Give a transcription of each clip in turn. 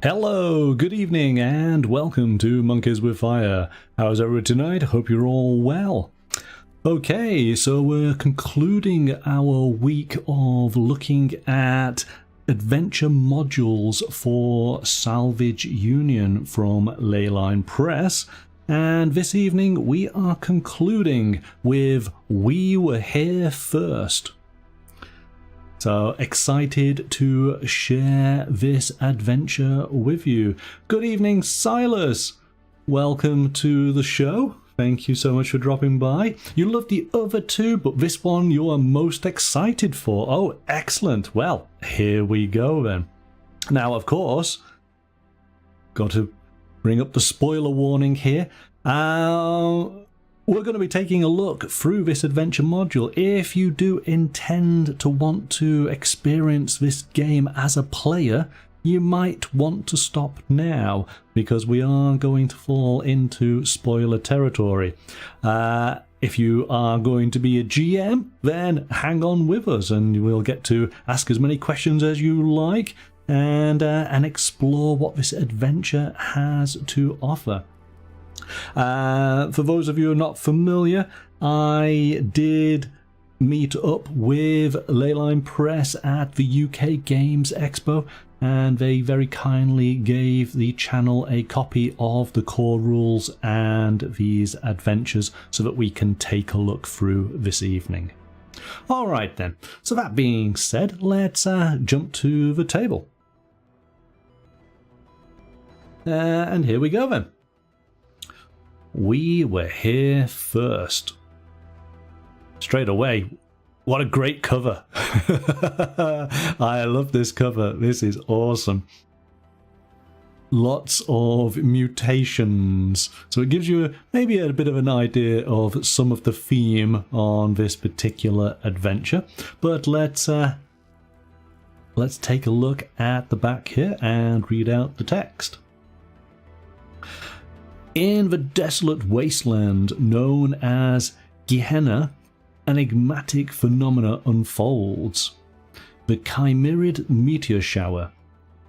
Hello, good evening, and welcome to Monkeys with Fire. How's everyone tonight? Hope you're all well. Okay, so we're concluding our week of looking at adventure modules for Salvage Union from Leyline Press. And this evening we are concluding with We Were Here First. So excited to share this adventure with you. Good evening, Silas. Welcome to the show. Thank you so much for dropping by. You love the other two, but this one you are most excited for. Oh, excellent. Well, here we go then. Now, of course, got to bring up the spoiler warning here. We're going to be taking a look through this adventure module. If you do intend to want to experience this game as a player, you might want to stop now, because we are going to fall into spoiler territory. If you are going to be a GM, then hang on with us and we'll get to ask as many questions as you like and explore what this adventure has to offer. For those of you who are not familiar, I did meet up with Leyline Press at the UK Games Expo, and they very kindly gave the channel a copy of the core rules and these adventures so that we can take a look through this evening. Alright then, so that being said, let's jump to the table. And here we go then. We were here first. Straight away, what a great cover. I love this cover. This is awesome. Lots of mutations. So it gives you maybe a bit of an idea of some of the theme on this particular adventure. But let's take a look at the back here and read out the text. In the desolate wasteland known as Gehenna, enigmatic phenomena unfolds. The Chimerid meteor shower.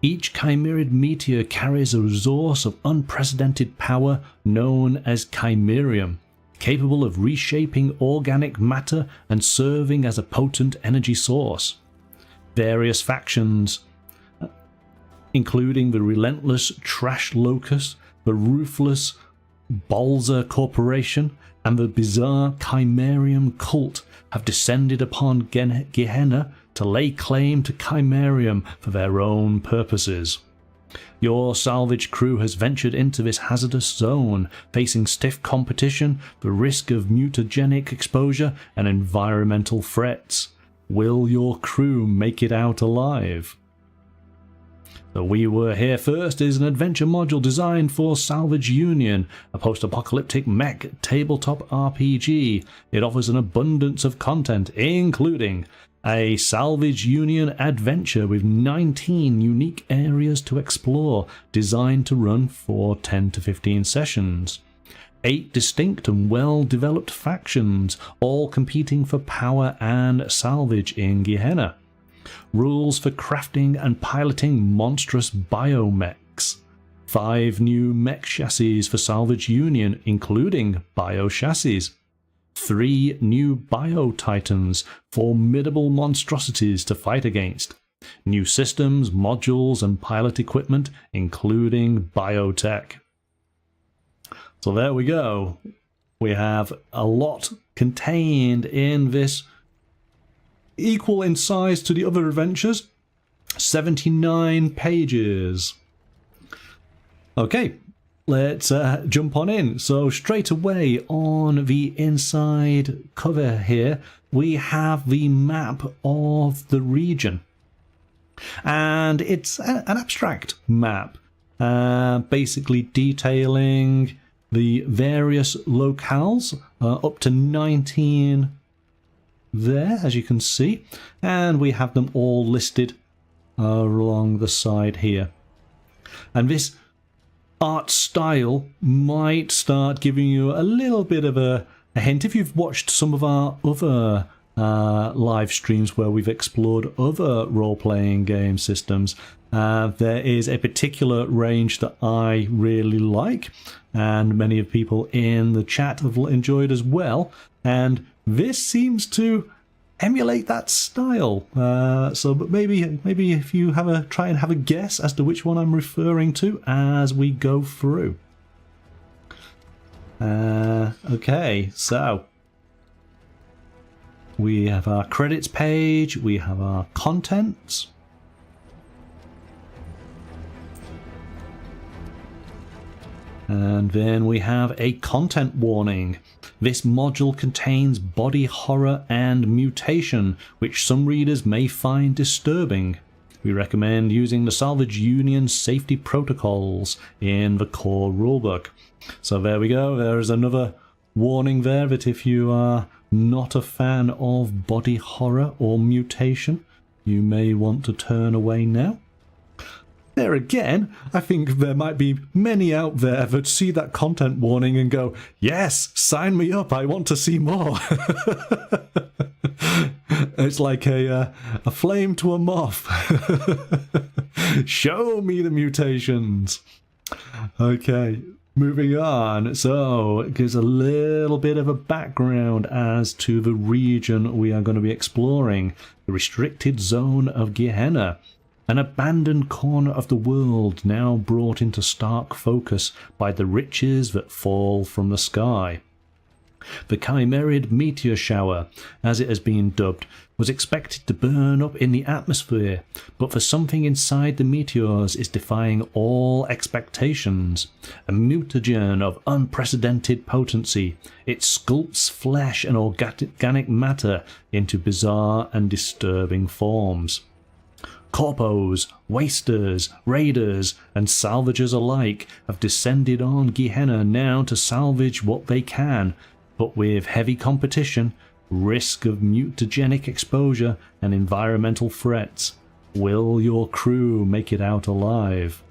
Each Chimerid meteor carries a resource of unprecedented power known as Chimerium, capable of reshaping organic matter and serving as a potent energy source. Various factions, including the relentless Trash Locust, the ruthless Balzer Corporation, and the bizarre Chimerium cult, have descended upon Gehenna to lay claim to Chimerium for their own purposes. Your salvage crew has ventured into this hazardous zone, facing stiff competition, the risk of mutagenic exposure, and environmental threats. Will your crew make it out alive? The We Were Here First is an adventure module designed for Salvage Union, a post-apocalyptic mech tabletop RPG. It offers an abundance of content, including a Salvage Union adventure with 19 unique areas to explore, designed to run for 10 to 15 sessions. 8 distinct and well-developed factions, all competing for power and salvage in Gehenna. Rules for crafting and piloting monstrous Bio-Mechs. 5 new mech chassis for Salvage Union, including Bio-chassis. 3 new Bio-Titans, formidable monstrosities to fight against. New systems, modules, and pilot equipment, including biotech. So there we go. We have a lot contained in this, equal in size to the other adventures. 79 pages. Okay, let's jump on in. So straight away on the inside cover here, we have the map of the region. And it's an abstract map, basically detailing the various locales, up to 19 there, as you can see, and we have them all listed along the side here. And this art style might start giving you a little bit of a hint if you've watched some of our other live streams where we've explored other role-playing game systems. There is a particular range that I really like, and many of people in the chat have enjoyed as well, and this seems to emulate that style. But maybe if you try and have a guess as to which one I'm referring to as we go through. Okay, so we have our credits page, we have our contents. And then we have a content warning. This module contains body horror and mutation, which some readers may find disturbing. We recommend using the Salvage Union safety protocols in the core rulebook. So there we go, there is another warning there that if you are not a fan of body horror or mutation, you may want to turn away now. There again, I think there might be many out there that see that content warning and go, yes, sign me up, I want to see more. It's like a flame to a moth. Show me the mutations. Okay, moving on. So, it gives a little bit of a background as to the region we are going to be exploring. The restricted zone of Gehenna. An abandoned corner of the world now brought into stark focus by the riches that fall from the sky. The chimerid meteor shower, as it has been dubbed, was expected to burn up in the atmosphere, but for something inside the meteors is defying all expectations. A mutagen of unprecedented potency, it sculpts flesh and organic matter into bizarre and disturbing forms. Corpos, wasters, raiders, and salvagers alike have descended on Gehenna now to salvage what they can, but with heavy competition, risk of mutagenic exposure, and environmental threats. Will your crew make it out alive?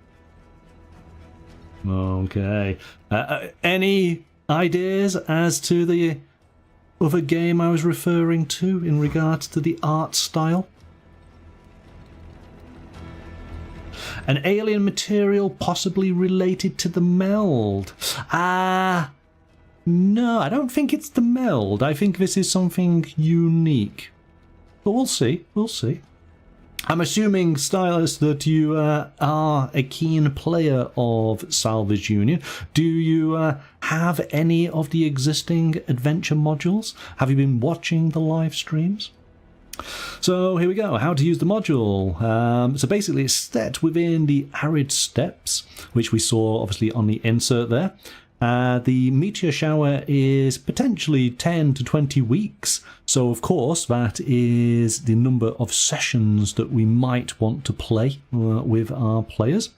Okay. Any ideas as to the other game I was referring to in regards to the art style? An alien material possibly related to the meld. No, I don't think it's the meld. I think this is something unique. But we'll see, we'll see. I'm assuming, Stylus, that you are a keen player of Salvage Union. Do you have any of the existing adventure modules? Have you been watching the live streams? So here we go, how to use the module. So basically it's set within the arid steppes, which we saw obviously on the insert there. The meteor shower is potentially 10 to 20 weeks, so of course that is the number of sessions that we might want to play with our players.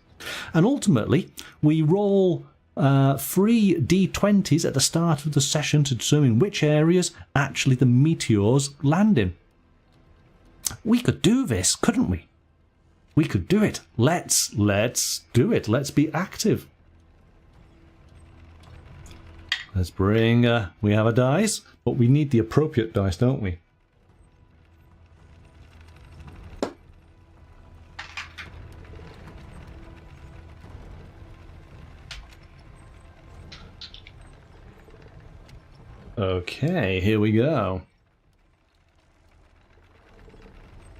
And ultimately we roll 3 d20s at the start of the session to determine which areas actually the meteors land in. We could do this, couldn't we? We could do it. Let's do it. Let's be active. Let's bring... we have a dice, but we need the appropriate dice, don't we? Okay, here we go.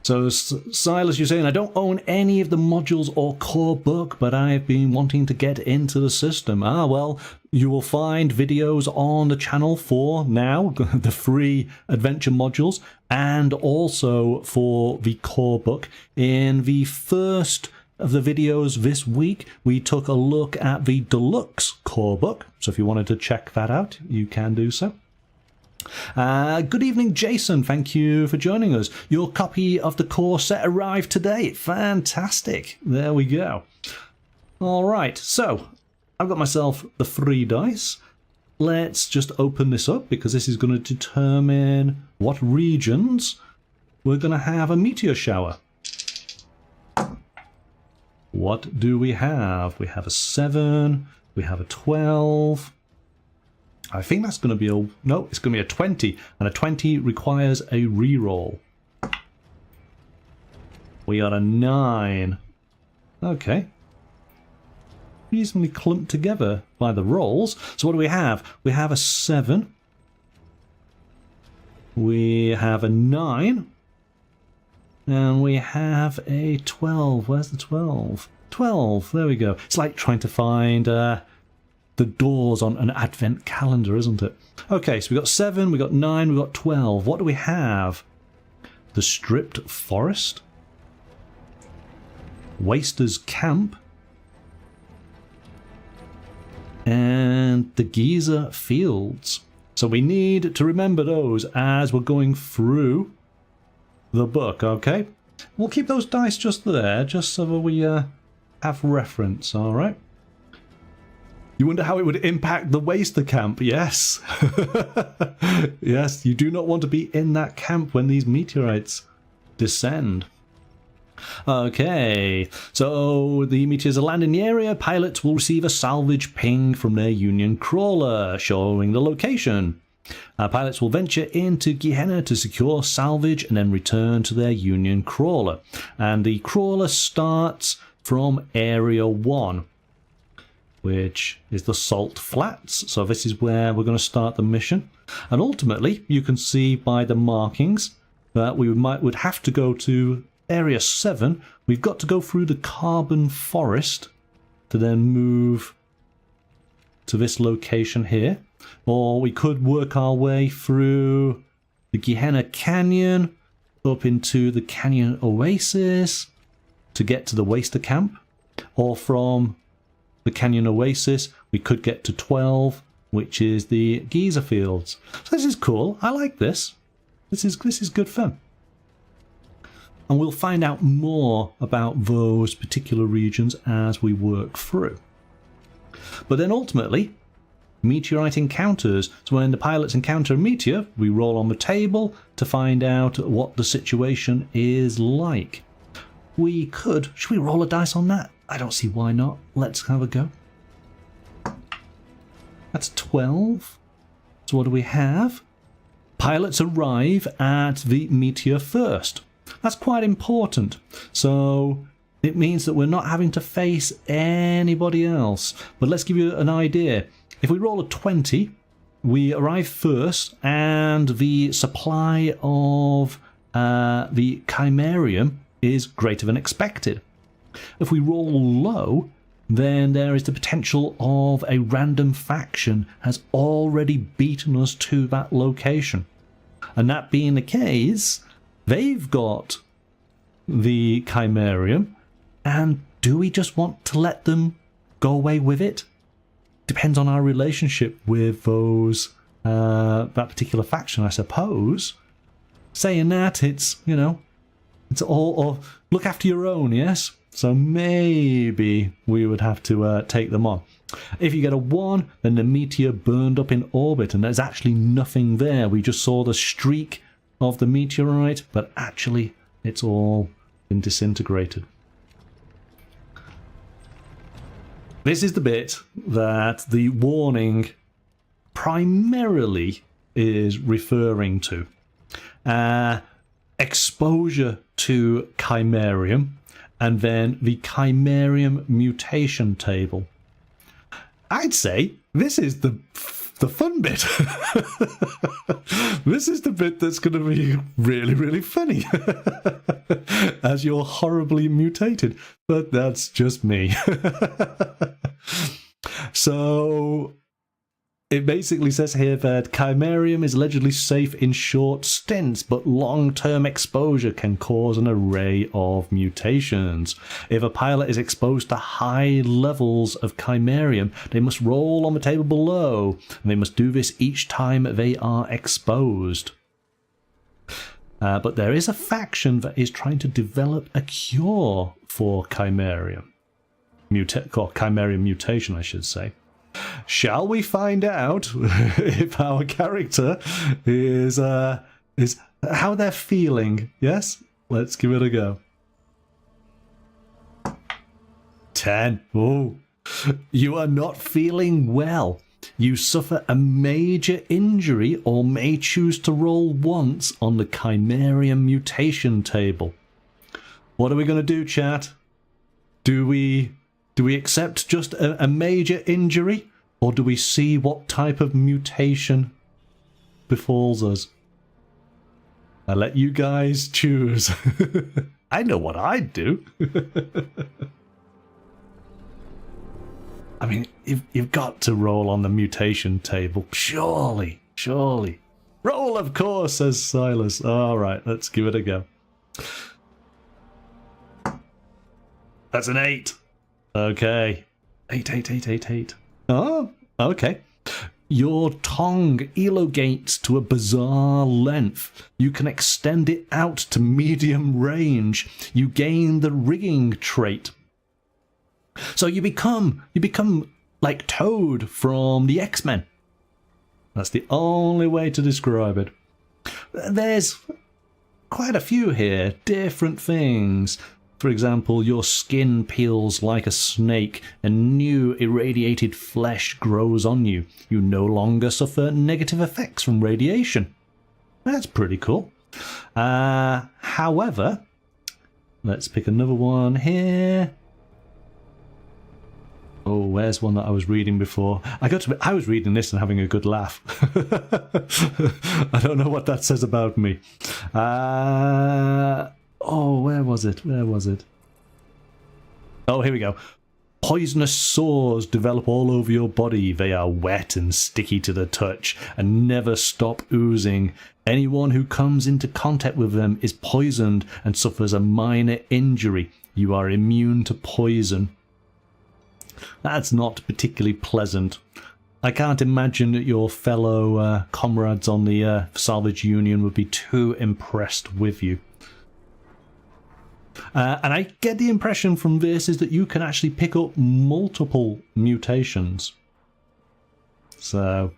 So, Silas, you're saying, I don't own any of the modules or core book, but I've been wanting to get into the system. Well, you will find videos on the channel for now, the free adventure modules, and also for the core book. In the first of the videos this week, we took a look at the deluxe core book. So if you wanted to check that out, you can do so. Good evening, Jason. Thank you for joining us. Your copy of the core set arrived today. Fantastic. There we go. All right, so I've got myself the 3 dice. Let's just open this up because this is going to determine what regions we're going to have a meteor shower. What do we have? We have a 7, we have a 12. I think that's going to be a... No, it's going to be a 20. And a 20 requires a reroll. We got a 9. Okay. Reasonably clumped together by the rolls. So what do we have? We have a 7. We have a 9. And we have a 12. Where's the 12? 12. There we go. It's like trying to find the doors on an advent calendar, isn't it? Okay, so we got 7, we got 9, we got 12. What do we have? The Stripped Forest. Waster's Camp. And the Geyser Fields. So we need to remember those as we're going through the book, okay? We'll keep those dice just there, just so that we have reference, alright? You wonder how it would impact the Waster camp? Yes. Yes, you do not want to be in that camp when these meteorites descend. Okay, so the meteors land in the area. Pilots will receive a salvage ping from their Union crawler showing the location. Pilots will venture into Gehenna to secure salvage and then return to their Union crawler. And the crawler starts from Area 1, which is the Salt Flats. So this is where we're going to start the mission. And ultimately, you can see by the markings that we would have to go to Area 7. We've got to go through the Carbon Forest to then move to this location here. Or we could work our way through the Gehenna Canyon up into the Canyon Oasis to get to the Waster Camp. Or from the Canyon Oasis, we could get to 12, which is the Geyser Fields. So this is cool. I like this. This is good fun. And we'll find out more about those particular regions as we work through. But then ultimately, meteorite encounters. So when the pilots encounter a meteor, we roll on the table to find out what the situation is like. Should we roll a dice on that? I don't see why not. Let's have a go. That's 12. So what do we have? Pilots arrive at the meteor first. That's quite important. So it means that we're not having to face anybody else. But let's give you an idea. If we roll a 20, we arrive first, and the supply of the Chimerium is greater than expected. If we roll low, then there is the potential of a random faction has already beaten us to that location. And that being the case, they've got the Chimerium, and do we just want to let them go away with it? Depends on our relationship with those that particular faction, I suppose. Saying that, it's, you know, it's all look after your own, yes? So maybe we would have to take them on. If you get a 1, then the meteor burned up in orbit and there's actually nothing there. We just saw the streak of the meteorite, but actually it's all been disintegrated. This is the bit that the warning primarily is referring to. Exposure to Chimerium, and then the Chimerium mutation table. I'd say this is the fun bit. This is the bit that's going to be really, really funny. As you're horribly mutated. But that's just me. So it basically says here that Chimerium is allegedly safe in short stints, but long-term exposure can cause an array of mutations. If a pilot is exposed to high levels of Chimerium, they must roll on the table below, and they must do this each time they are exposed. But there is a faction that is trying to develop a cure for Chimerium. Or Chimerium mutation, I should say. Shall we find out if our character is how they're feeling? Yes? Let's give it a go. 10. Oh. You are not feeling well. You suffer a major injury or may choose to roll once on the Chimerium mutation table. What are we going to do, chat? Do we accept just a major injury, or do we see what type of mutation befalls us? I let you guys choose. I know what I'd do. I mean, you've got to roll on the mutation table. Surely. Roll, of course, says Silas. All right, let's give it a go. That's an 8. Okay. 8. Oh, okay. Your tongue elongates to a bizarre length. You can extend it out to medium range. You gain the rigging trait. So you become like Toad from the X-Men. That's the only way to describe it. There's quite a few here, different things. For example, your skin peels like a snake and new irradiated flesh grows on you. You no longer suffer negative effects from radiation. That's pretty cool. However, let's pick another one here. Oh, where's one that I was reading before? I was reading this and having a good laugh. I don't know what that says about me. Oh, where was it? Oh, here we go. Poisonous sores develop all over your body. They are wet and sticky to the touch and never stop oozing. Anyone who comes into contact with them is poisoned and suffers a minor injury. You are immune to poison. That's not particularly pleasant. I can't imagine that your fellow comrades on the Salvage Union would be too impressed with you. And I get the impression from this is that you can actually pick up multiple mutations. So,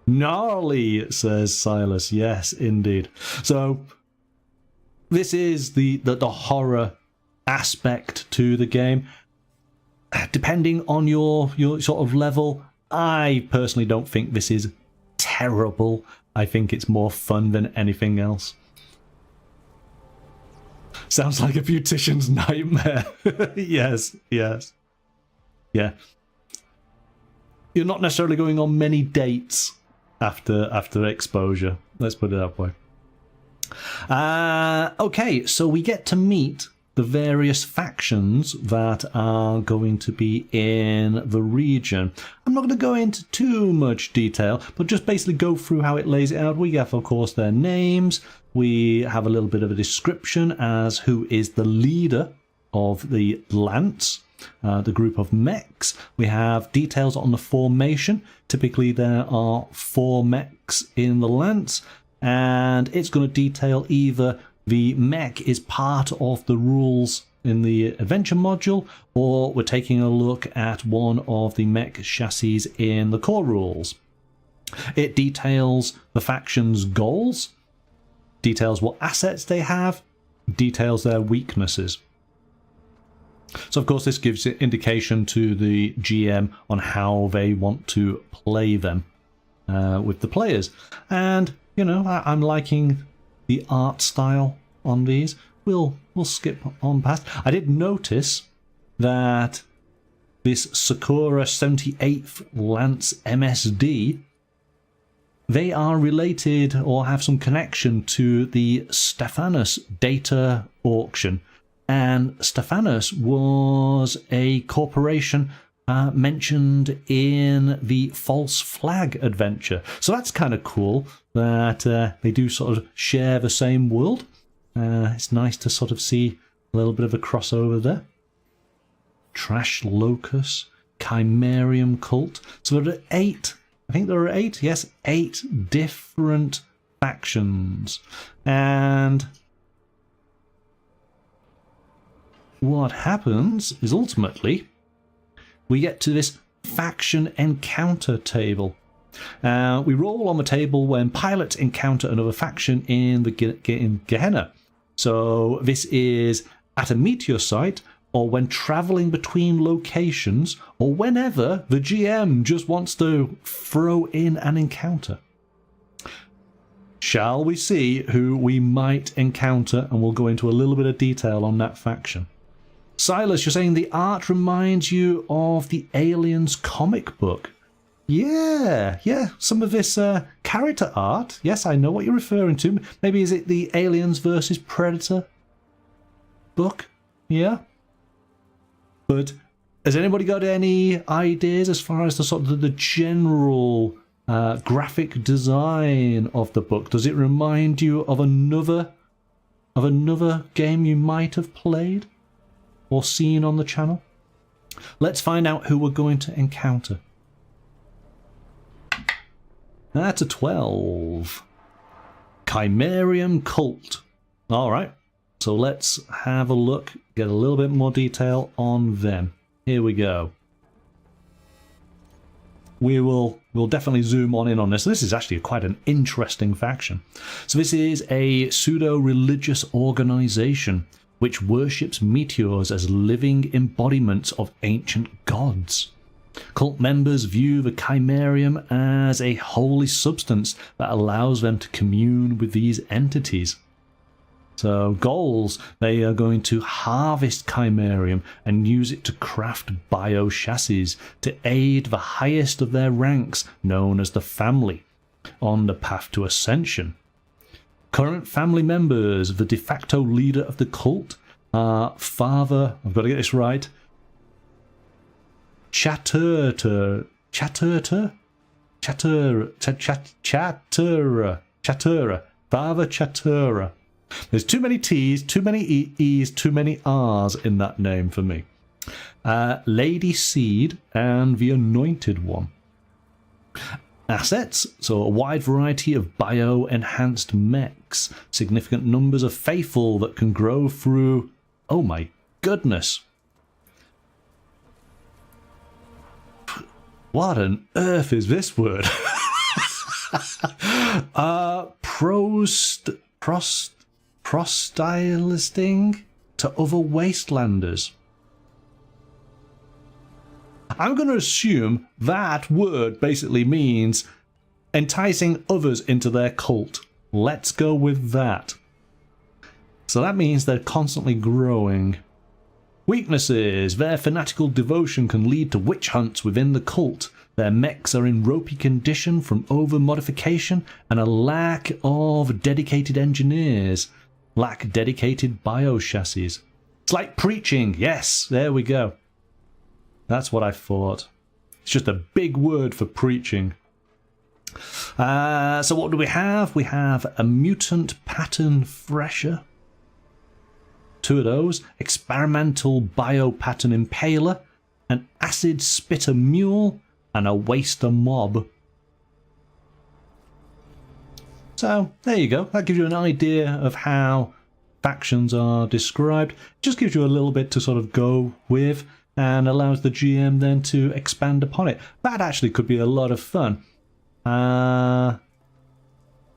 gnarly, says Silas. Yes, indeed. So, this is the horror aspect to the game. Depending on your sort of level, I personally don't think this is terrible. I think it's more fun than anything else. Sounds like a beautician's nightmare. Yes. Yeah. You're not necessarily going on many dates after exposure. Let's put it that way. Okay, so we get to meet the various factions that are going to be in the region. I'm not going to go into too much detail, but just basically go through how it lays it out. We have, of course, their names. We have a little bit of a description as who is the leader of the Lance, the group of mechs. We have details on the formation. Typically there are 4 mechs in the Lance, and it's going to detail either the mech is part of the rules in the adventure module, or we're taking a look at one of the mech chassis in the core rules. It details the faction's goals, details what assets they have, details their weaknesses. So of course this gives indication to the GM on how they want to play them with the players. And, you know, I'm liking the art style on these. We'll skip on past. I did notice that this Sakura 78th Lance MSD, they are related or have some connection to the Stephanus data auction. And Stephanus was a corporation mentioned in the False Flag adventure. So that's kind of cool that they do sort of share the same world. It's nice to sort of see a little bit of a crossover there. Trash Locus, Chimerium Cult. So there are 8. I think there are 8. Yes, 8 different factions. And what happens is ultimately we get to this faction encounter table. We roll on the table when pilots encounter another faction in Gehenna. So this is at a meteor site, or when traveling between locations, or whenever the GM just wants to throw in an encounter. Shall we see who we might encounter? And we'll go into a little bit of detail on that faction. Silas, you're saying the art reminds you of the Aliens comic book. Yeah, some of this character art. Yes, I know what you're referring to. Maybe is it the Aliens versus Predator book? Yeah. But has anybody got any ideas as far as the sort of the general graphic design of the book? Does it remind you of another game you might have played or seen on the channel? Let's find out who we're going to encounter. That's a 12. Chimerium Cult. Alright, so let's have a look, get a little bit more detail on them. Here we go. We'll definitely zoom in on this. This is actually quite an interesting faction. So this is a pseudo-religious organization which worships meteors as living embodiments of ancient gods. Cult members view the Chimerium as a holy substance that allows them to commune with these entities. So goals, they are going to harvest Chimerium and use it to craft bio-chassis to aid the highest of their ranks, known as the family, on the path to ascension. Current family members, the de facto leader of the cult, are Father, I've got to get this right, Chattura. Father Chattura. There's too many T's, too many E's, too many R's in that name for me. Lady Seed and the Anointed One. Assets, so a wide variety of bio-enhanced mechs, significant numbers of faithful that can grow through... Oh my goodness. What on earth is this word? Prostylisting to other wastelanders. I'm going to assume that word basically means enticing others into their cult. Let's go with that. So that means they're constantly growing. Weaknesses. Their fanatical devotion can lead to witch hunts within the cult. Their mechs are in ropey condition from over-modification and a lack of dedicated engineers. Lack dedicated bio-chassis. It's like preaching. Yes, there we go. That's what I thought. It's just a big word for preaching. So what do we have? We have a mutant pattern thresher. 2 of those. Experimental bio pattern impaler. An acid spitter mule. And a waster mob. So there you go. That gives you an idea of how factions are described. Just gives you a little bit to sort of go with. And allows the GM then to expand upon it. That actually could be a lot of fun. I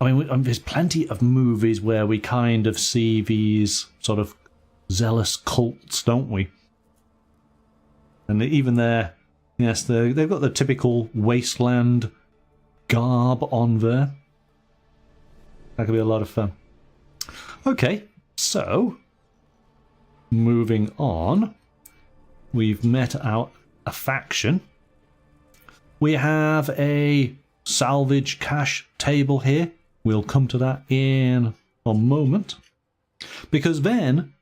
mean, there's plenty of movies where we kind of see these sort of zealous cults, don't we? And even there, yes, they've got the typical wasteland garb on there. That could be a lot of fun. Okay, so moving on. We've met out a faction. We have a salvage cache table here. We'll come to that in a moment. Because then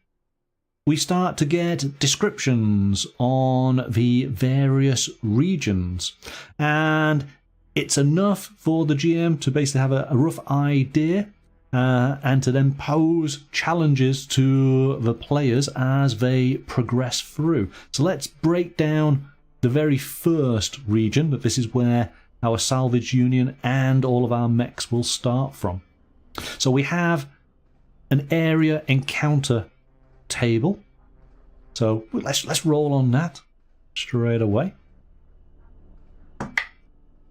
we start to get descriptions on the various regions. And it's enough for the GM to basically have a rough idea and to then pose challenges to the players as they progress through. So let's break down the very first region, that this is where our Salvage Union and all of our mechs will start from. So we have an area encounter table. So let's roll on that straight away.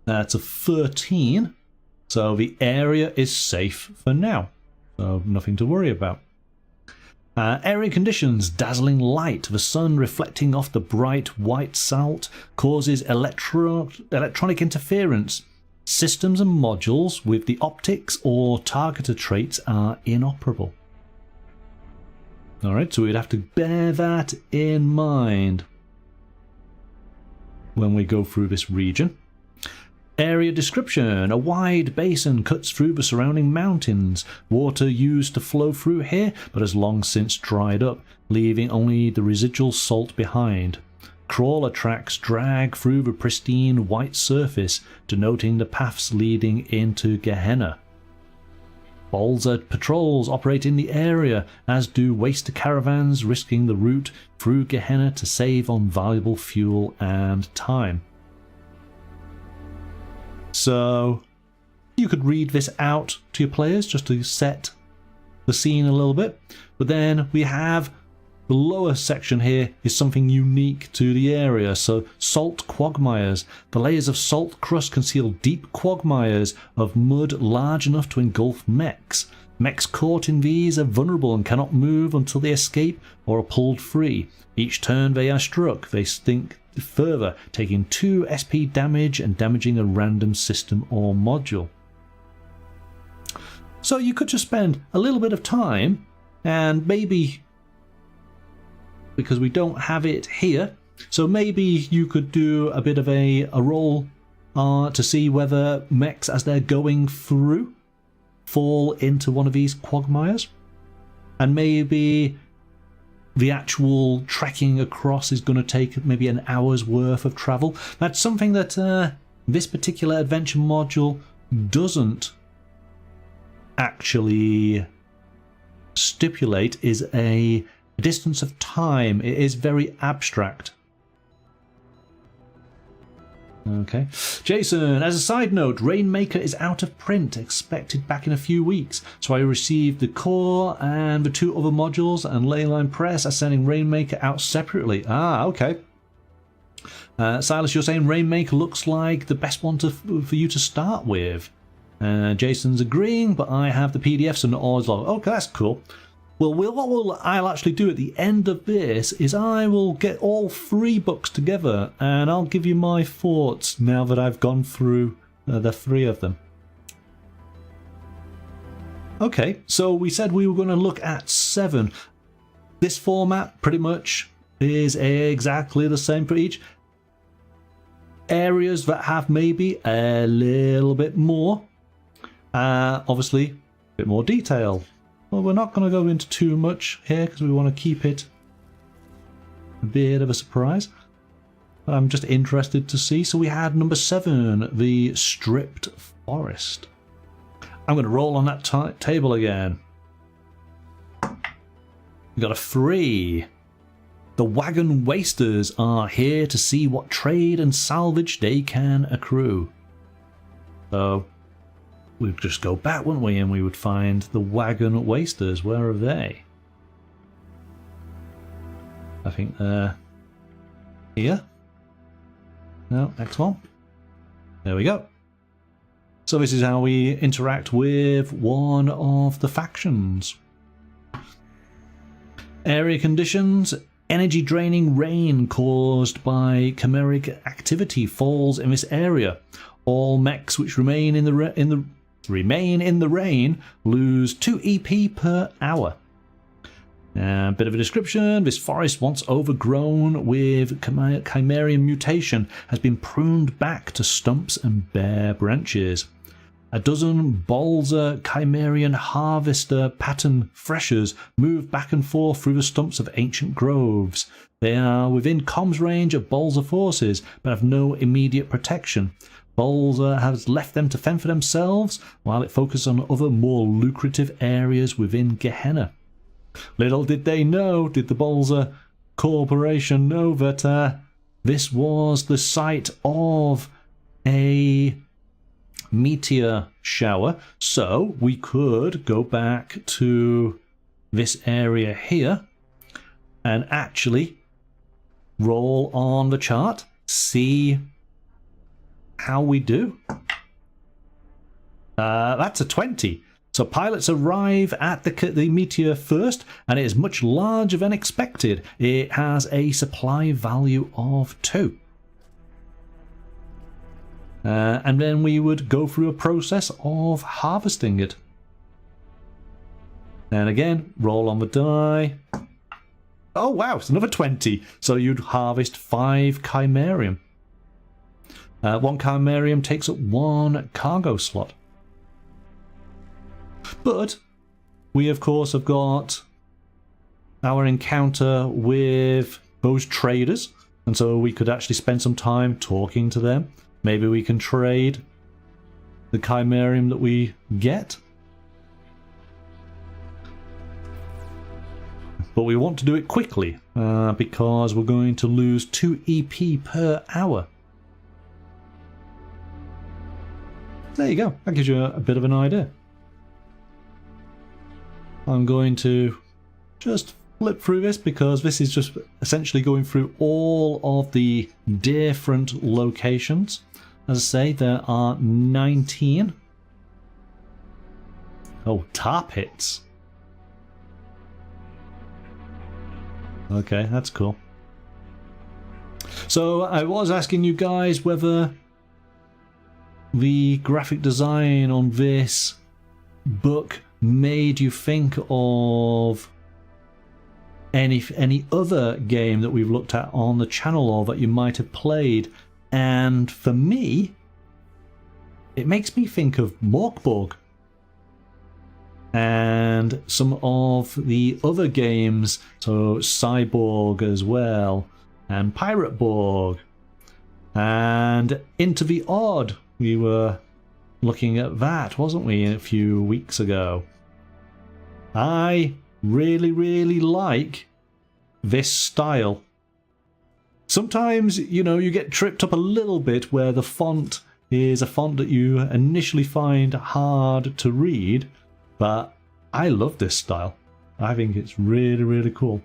That's a 13. So the area is safe for now. So nothing to worry about. Area conditions, dazzling light. The sun reflecting off the bright white salt causes electronic interference. Systems and modules with the optics or targeter traits are inoperable. Alright, so we'd have to bear that in mind when we go through this region. Area description. A wide basin cuts through the surrounding mountains. Water used to flow through here, but has long since dried up, leaving only the residual salt behind. Crawler tracks drag through the pristine white surface, denoting the paths leading into Gehenna. Balza patrols operate in the area, as do waster caravans risking the route through Gehenna to save on valuable fuel and time. So you could read this out to your players just to set the scene a little bit. But then we have the lower section here is something unique to the area. So salt quagmires. The layers of salt crust conceal deep quagmires of mud large enough to engulf mechs. Mechs caught in these are vulnerable and cannot move until they escape or are pulled free. Each turn they are struck, they sink further, taking 2 SP damage and damaging a random system or module. So you could just spend a little bit of time, and maybe, because we don't have it here, so maybe you could do a bit of a roll to see whether mechs as they're going through fall into one of these quagmires, and maybe the actual trekking across is going to take maybe an hour's worth of travel. That's something that this particular adventure module doesn't actually stipulate, is a distance of time. It is very abstract. Okay. Jason, as a side note, Rainmaker is out of print, expected back in a few weeks. So I received the core and the 2 other modules, and Leyline Press are sending Rainmaker out separately. Ah, okay. Silas, you're saying Rainmaker looks like the best one for you to start with. Jason's agreeing, but I have the PDFs and all. Okay, that's cool. Well, what I'll actually do at the end of this is I will get all 3 books together and I'll give you my thoughts now that I've gone through the 3 of them. Okay, so we said we were going to look at 7. This format pretty much is exactly the same for each. Areas that have maybe a little bit more, obviously a bit more detail. Well, we're not going to go into too much here because we want to keep it a bit of a surprise. But I'm just interested to see. So we had number 7, the Stripped Forest. I'm going to roll on that table again. We got a 3. The Wagon Wasters are here to see what trade and salvage they can accrue. So we'd just go back, wouldn't we, and we would find the Wagon Wasters. Where are they? I think they're here. No, next one. There we go. So this is how we interact with one of the factions. Area conditions. Energy draining rain caused by chimeric activity falls in this area. All mechs which remain in the rain lose 2 EP per hour. A bit of a description. This forest, once overgrown with chimerian mutation, has been pruned back to stumps and bare branches. A dozen Balza chimerian harvester pattern threshers move back and forth through the stumps of ancient groves. They are within comms range of Balza forces, but have no immediate protection. Balza has left them to fend for themselves, while it focuses on other more lucrative areas within Gehenna. Little did they know, did the Balza Corporation know, that this was the site of a meteor shower. So we could go back to this area here and actually roll on the chart, see how we do. That's a 20. So pilots arrive at the meteor first, and it is much larger than expected. It has a supply value of 2. And then we would go through a process of harvesting it. And again, roll on the die. Oh wow, it's another 20. So you'd harvest 5 chimerium. 1 chimerium takes up 1 cargo slot. But we of course have got our encounter with those traders, and so we could actually spend some time talking to them. Maybe we can trade the chimerium that we get. But we want to do it quickly because we're going to lose 2 EP per hour. There you go, that gives you a bit of an idea. I'm going to just flip through this because this is just essentially going through all of the different locations. As I say, there are 19. Oh, tar pits. Okay, that's cool. So I was asking you guys whether the graphic design on this book made you think of any other game that we've looked at on the channel or that you might have played. And for me, it makes me think of Morkborg and some of the other games, so Cyborg as well, and Pirateborg, and Into the Odd. We were looking at that, wasn't we, a few weeks ago? I really like this style. Sometimes, you know, you get tripped up a little bit where the font is a font that you initially find hard to read, but I love this style. I think it's really cool.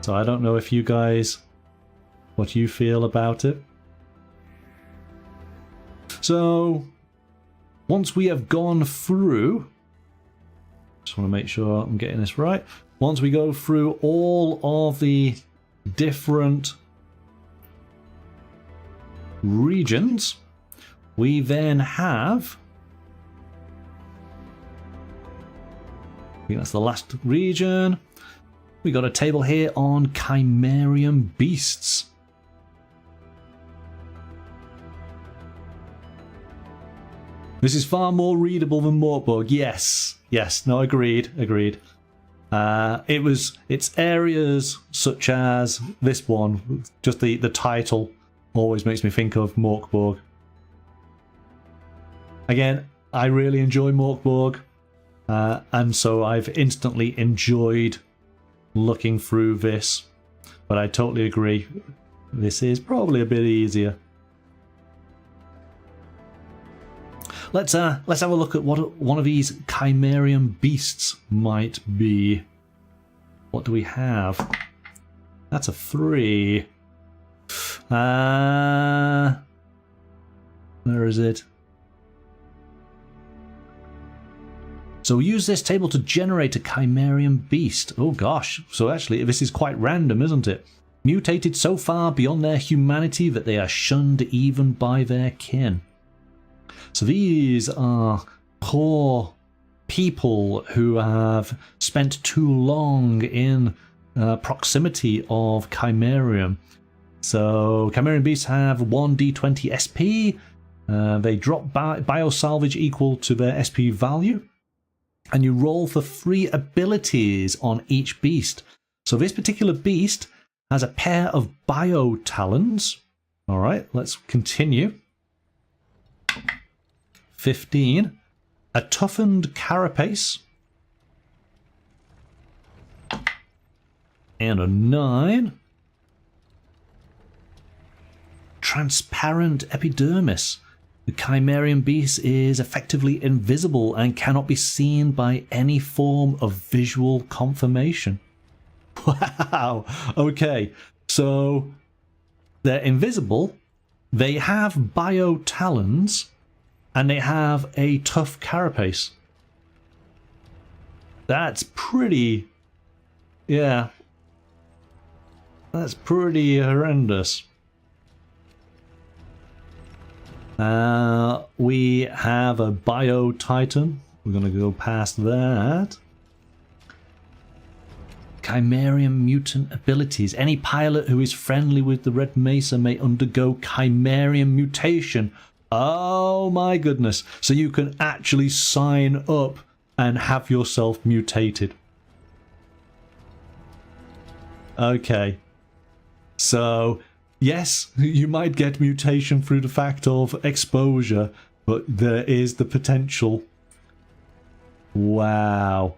So I don't know if you guys, what you feel about it. So once we have gone through, just want to make sure I'm getting this right. Once we go through all of the different regions, we then have, I think that's the last region, we got a table here on chimerium beasts. This is far more readable than Morkborg. Yes, no, agreed. It's areas such as this one, just the title always makes me think of Morkborg. Again, I really enjoy Morkborg, and so I've instantly enjoyed looking through this, but I totally agree, this is probably a bit easier. Let's have a look at what one of these chimerium beasts might be. What do we have? That's a 3. Where is it? So use this table to generate a chimerium beast. Oh gosh, so actually this is quite random, isn't it? Mutated so far beyond their humanity that they are shunned even by their kin. So these are poor people who have spent too long in proximity of chimerium. So chimerium beasts have 1d20 SP. They drop bio-salvage equal to their SP value. And you roll for 3 abilities on each beast. So this particular beast has a pair of bio-talons. Alright, let's continue. 15. A toughened carapace. And a 9. Transparent epidermis. The chimerium beast is effectively invisible and cannot be seen by any form of visual confirmation. Wow. Okay. So they're invisible. They have bio-talons. And they have a tough carapace. That's pretty... yeah. That's pretty horrendous. We have a Bio-Titan. We're going to go past that. Chimerium mutant abilities. Any pilot who is friendly with the Red Mesa may undergo Chimerium mutation. Oh my goodness. So you can actually sign up and have yourself mutated. Okay. So, yes, you might get mutation through the fact of exposure, but there is the potential. Wow.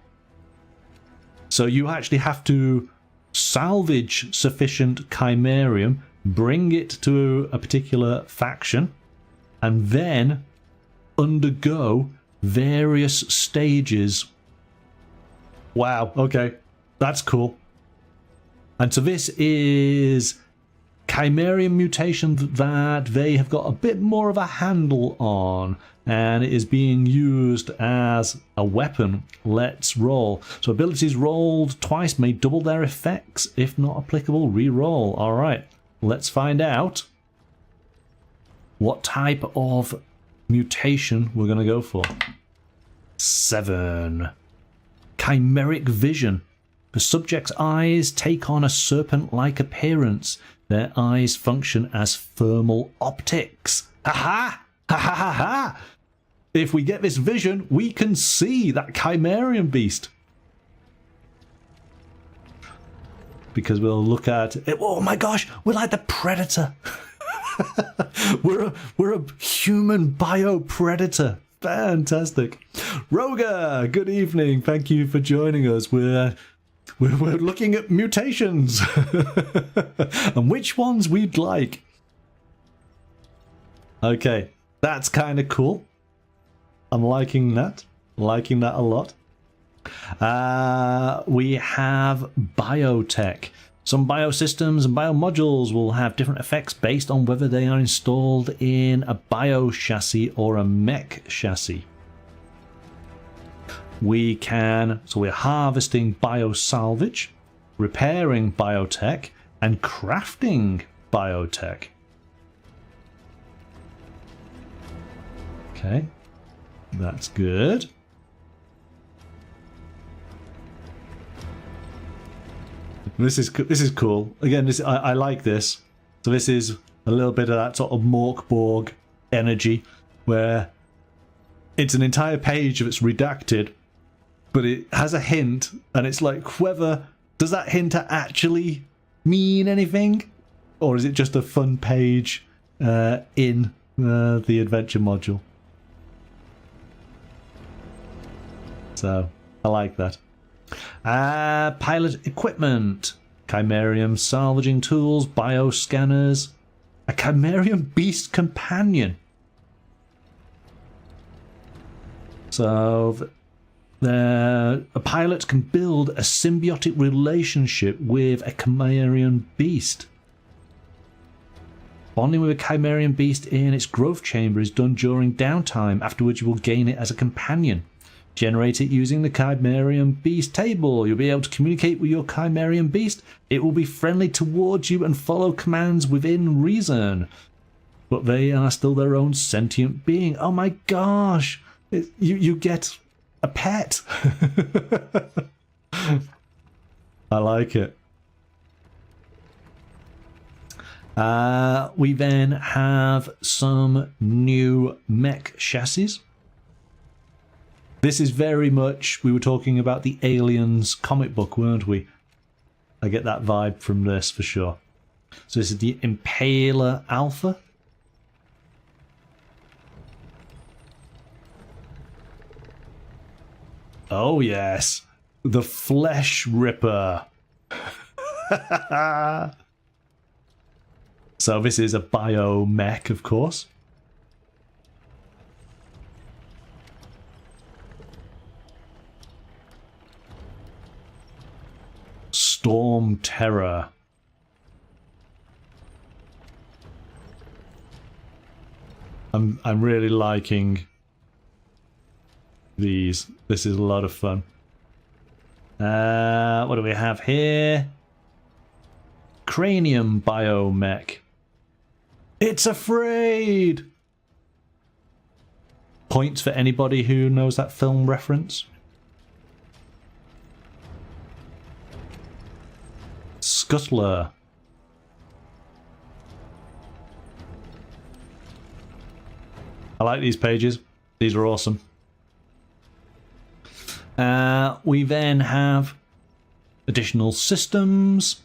So you actually have to salvage sufficient Chimerium, bring it to a particular faction, and then undergo various stages. Wow, okay. That's cool. And so this is Chimerium mutation that they have got a bit more of a handle on, and it is being used as a weapon. Let's roll. So abilities rolled twice may double their effects. If not applicable, re-roll. All right, let's find out what type of mutation we're going to go for. 7. Chimeric vision. The subject's eyes take on a serpent-like appearance. Their eyes function as thermal optics. Ha ha! Ha ha ha ha! If we get this vision, we can see that Chimerium beast. Because we'll look at it. Oh my gosh, we're like the Predator. we're a human bio-predator. Fantastic. Roga, good evening. Thank you for joining us. We're looking at mutations and which ones we'd like. Okay, that's kind of cool. I'm liking that. Liking that a lot. We have biotech. Some biosystems and biomodules will have different effects based on whether they are installed in a bio chassis or a mech chassis. We're harvesting biosalvage, repairing biotech, and crafting biotech. Okay, that's good. This is cool. Again, I like this. So this is a little bit of that sort of Morkborg energy, where it's an entire page that's redacted, but it has a hint, and it's like, whether does that hint actually mean anything, or is it just a fun page in the adventure module? So I like that. Pilot equipment, Chimerium salvaging tools, bioscanners, a Chimerium beast companion. So a pilot can build a symbiotic relationship with a Chimerium beast. Bonding with a Chimerium beast in its growth chamber is done during downtime. Afterwards you will gain it as a companion. Generate it using the Chimerium Beast table. You'll be able to communicate with your Chimerium Beast. It will be friendly towards you and follow commands within reason. But they are still their own sentient being. Oh my gosh! You get a pet. I like it. We then have some new mech chassis. This is very much, we were talking about the Aliens comic book, weren't we? I get that vibe from this for sure. So this is the Impaler Alpha. Oh yes, the Flesh Ripper. So this is a Bio-Mech, of course. Storm Terror. I'm really liking these. This is a lot of fun. What do we have here? Cranium Bio-Mech. It's afraid! Points for anybody who knows that film reference. Scuttler. I like these pages. These are awesome. We then have additional systems.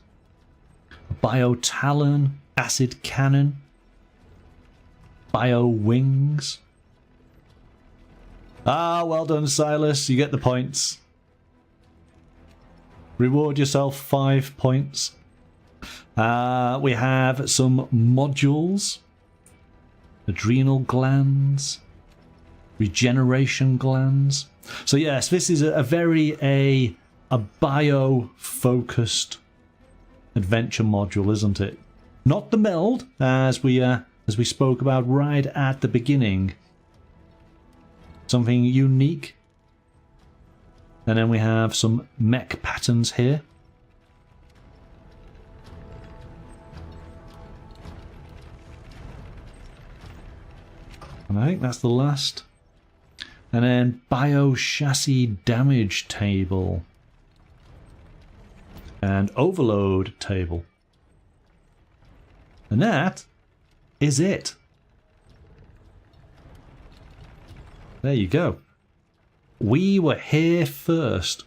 Bio-Talon, Acid Cannon, Bio-Wings. Ah, well done, Silas. You get the points. Reward yourself 5 points. We have some modules. Adrenal glands. Regeneration glands. So yes, this is a very a bio-focused adventure module, isn't it? Not the meld, as we spoke about right at the beginning. Something unique. And then we have some mech patterns here. And I think that's the last. And then bio-chassis damage table. And overload table. And that is it. There you go. We were here first.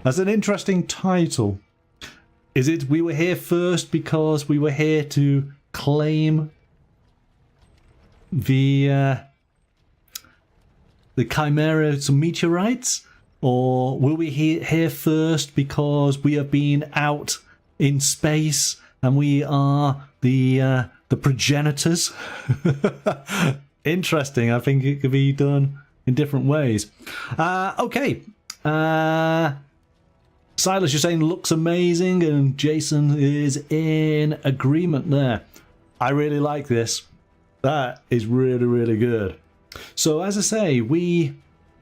That's an interesting title. Is it we were here first because we were here to claim the Chimera, some meteorites? Or will we here first because we have been out in space and we are the progenitors? Interesting. I think it could be done in different ways. Okay. Silas, you're saying looks amazing, and Jason is in agreement there. I really like this. That is really, really good. So as I say, we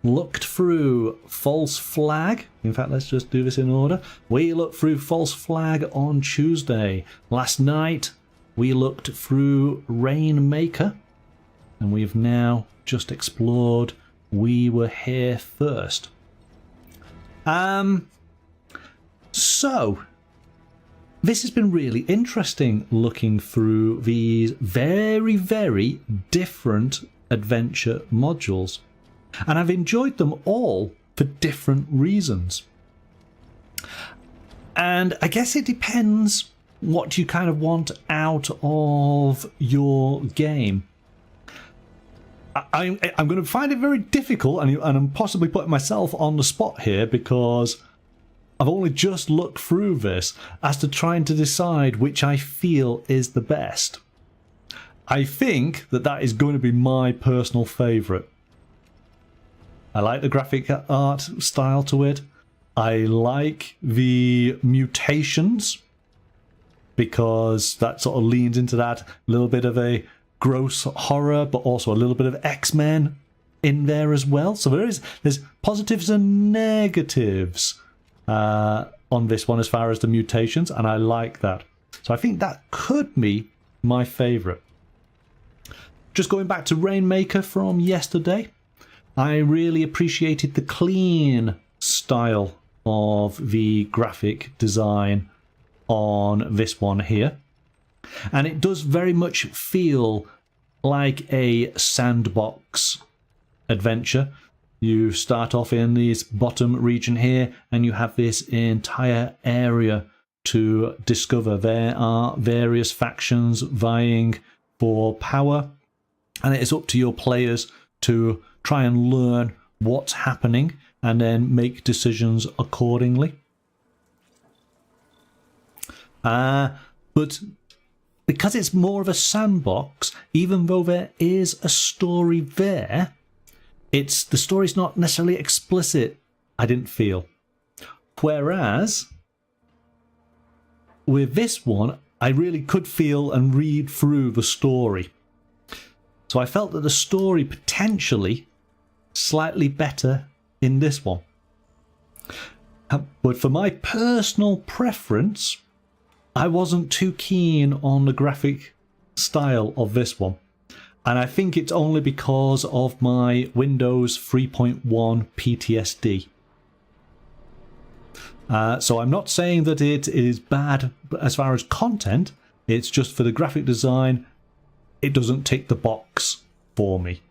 looked through False Flag. In fact, let's just do this in order. We looked through False Flag on Tuesday. Last night, we looked through Rainmaker. And we've now just explored We Were Here First. So, this has been really interesting looking through these very, very different adventure modules. And I've enjoyed them all for different reasons. And I guess it depends what you kind of want out of your game. I'm going to find it very difficult, and I'm possibly putting myself on the spot here because I've only just looked through this as to trying to decide which I feel is the best. I think that is going to be my personal favourite. I like the graphic art style to it. I like the mutations because that sort of leans into that little bit of a gross horror, but also a little bit of X-Men in there as well. So there's positives and negatives on this one as far as the mutations, and I like that. So I think that could be my favourite. Just going back to Rainmaker from yesterday, I really appreciated the clean style of the graphic design on this one here. And it does very much feel like a sandbox adventure. You start off in this bottom region here, and you have this entire area to discover. There are various factions vying for power, and it is up to your players to try and learn what's happening and then make decisions accordingly. But because it's more of a sandbox, even though there is a story there, the story's not necessarily explicit, I didn't feel. Whereas with this one, I really could feel and read through the story. So I felt that the story potentially slightly better in this one. But for my personal preference, I wasn't too keen on the graphic style of this one. And I think it's only because of my Windows 3.1 PTSD. So I'm not saying that it is bad as far as content. It's just for the graphic design, it doesn't tick the box for me.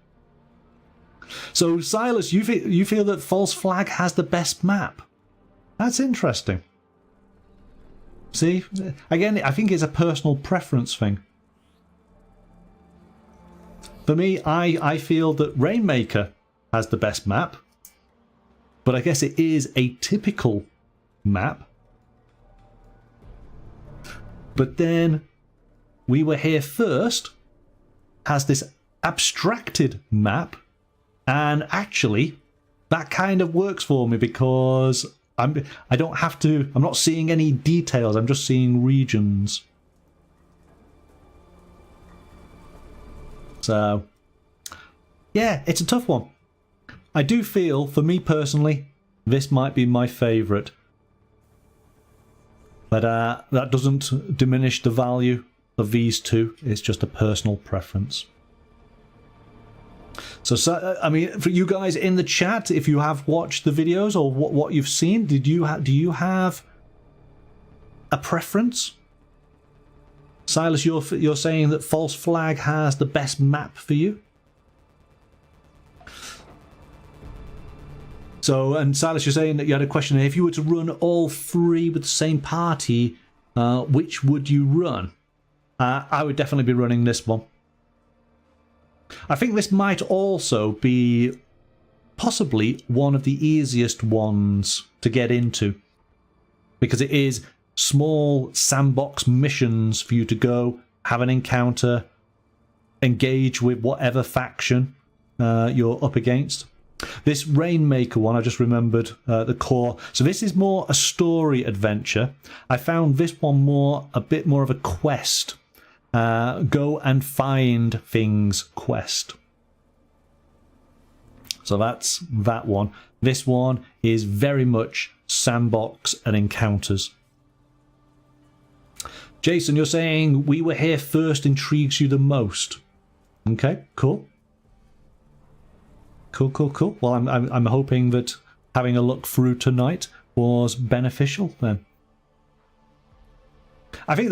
So Silas, you feel that False Flag has the best map? That's interesting. See, again, I think it's a personal preference thing. For me, I feel that Rainmaker has the best map, but I guess it is a typical map. But then We Were Here First has this abstracted map, and actually that kind of works for me because I'm not seeing any details, I'm just seeing regions. So yeah, it's a tough one. I do feel, for me personally, this might be my favourite. But that doesn't diminish the value of these two. It's just a personal preference. So I mean, for you guys in the chat, if you have watched the videos or what you've seen, do you have a preference? Silas, you're saying that False Flag has the best map for you. So, and Silas, you're saying that you had a question. If you were to run all three with the same party, which would you run? I would definitely be running this one. I think this might also be possibly one of the easiest ones to get into, because it is small sandbox missions for you to go, have an encounter, engage with whatever faction you're up against. This Rainmaker one, I just remembered the core. So this is more a story adventure. I found this one a bit more of a quest. Go and find things quest. So that's that one. This one is very much sandbox and encounters. Jason, you're saying We Were Here First intrigues you the most. Okay, cool. Cool. Well, I'm hoping that having a look through tonight was beneficial then. I think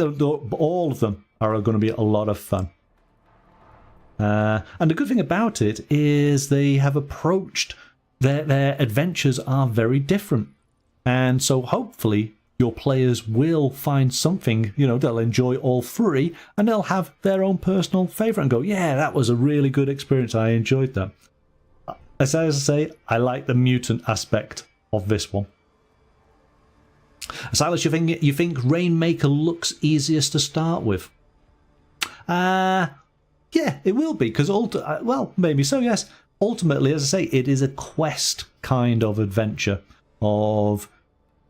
all of them are going to be a lot of fun. And the good thing about it is they have approached their adventures are very different. And so hopefully your players will find something, they'll enjoy all three and they'll have their own personal favourite and go, yeah, that was a really good experience. I enjoyed that. As I say, I like the mutant aspect of this one. Silas, you think Rainmaker looks easiest to start with? Yeah, it will be, because well, maybe so, yes. Ultimately, as I say, it is a quest kind of adventure of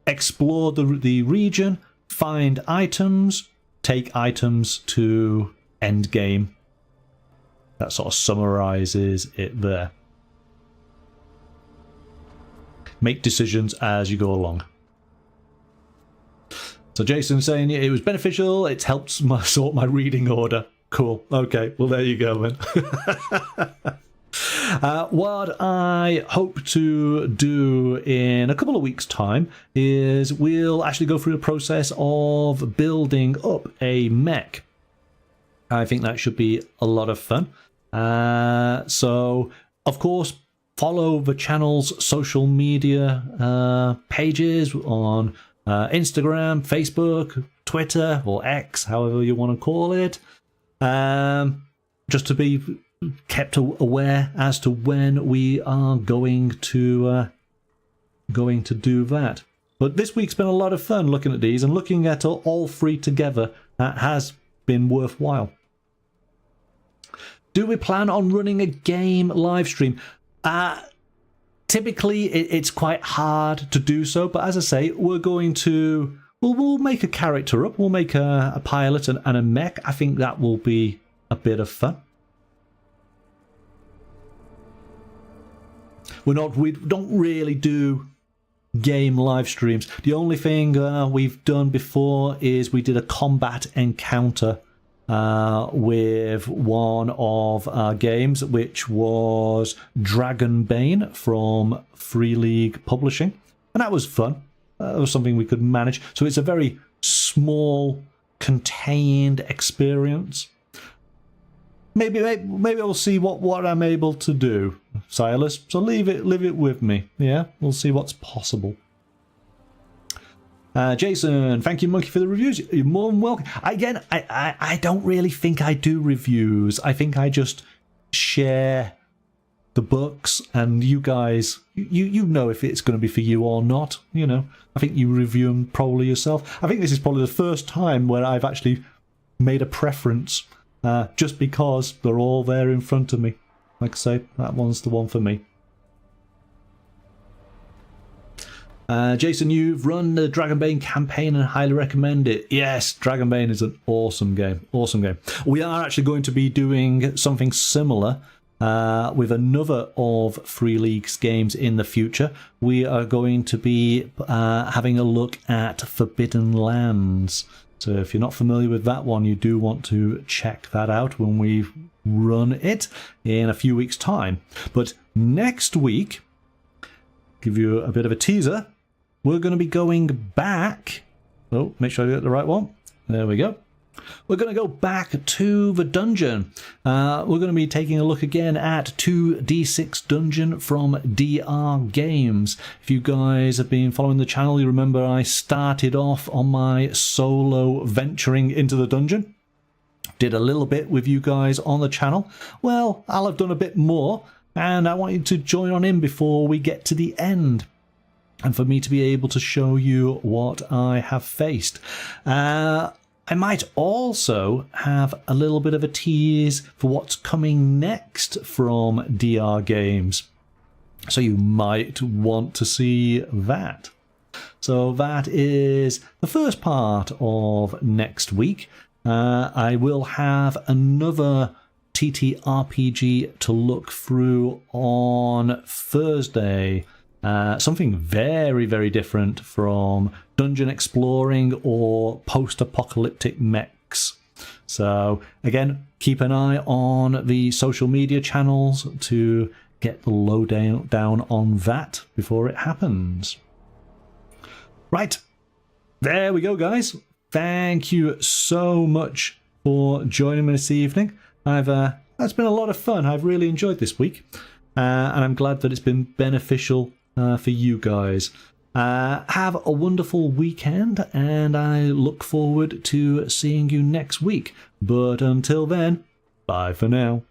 explore the region, find items, take items to end game. That sort of summarises it there. Make decisions as you go along. So Jason's saying it was beneficial, it's helped sort my reading order. Cool. Okay, well there you go then. What I hope to do in a couple of weeks' time is we'll actually go through the process of building up a mech. I think that should be a lot of fun. So, of course, follow the channel's social media pages on Instagram, Facebook, Twitter, or X, however you want to call it. Just to be kept aware as to when we are going to do that. But this week's been a lot of fun looking at these and looking at all three together. That has been worthwhile. Do we plan on running a game live stream? Typically, it's quite hard to do so, but as I say, we're going to... We'll make a character up. We'll make a pilot and a mech. I think that will be a bit of fun. We don't really do game live streams. The only thing we've done before is we did a combat encounter with one of our games, which was Dragonbane from Free League Publishing, and that was fun. was something we could manage. So it's a very small, contained experience. Maybe we'll see what I'm able to do, Silas. So leave it with me. Yeah, we'll see what's possible. Jason, thank you, Monkey, for the reviews. You're more than welcome. Again, I don't really think I do reviews. I think I just share the books, and you guys, you know if it's going to be for you or not. You know, I think you review them probably yourself. I think this is probably the first time where I've actually made a preference, just because they're all there in front of me. Like I say, that one's the one for me. Jason, you've run the Dragonbane campaign and highly recommend it. Yes, Dragonbane is an awesome game. Awesome game. We are actually going to be doing something similar with another of Free League's games in the future. We are going to be having a look at Forbidden Lands. So if you're not familiar with that one, you do want to check that out when we run it in a few weeks' time. But next week, give you a bit of a teaser, we're going to be going back. Oh, make sure I get the right one. There we go. We're going to go back to the dungeon. We're going to be taking a look again at 2D6 Dungeon from DR Games. If you guys have been following the channel, you remember I started off on my solo venturing into the dungeon. Did a little bit with you guys on the channel. Well, I'll have done a bit more, and I want you to join on in before we get to the end, and for me to be able to show you what I have faced. I might also have a little bit of a tease for what's coming next from DR Games. So you might want to see that. So that is the first part of next week. I will have another TTRPG to look through on Thursday. Something very, very different from dungeon exploring or post-apocalyptic mechs. So again, keep an eye on the social media channels to get the lowdown down on that before it happens. Right, there we go, guys. Thank you so much for joining me this evening. It's been a lot of fun. I've really enjoyed this week, and I'm glad that it's been beneficial for you guys. Have a wonderful weekend, and I look forward to seeing you next week. But until then, bye for now.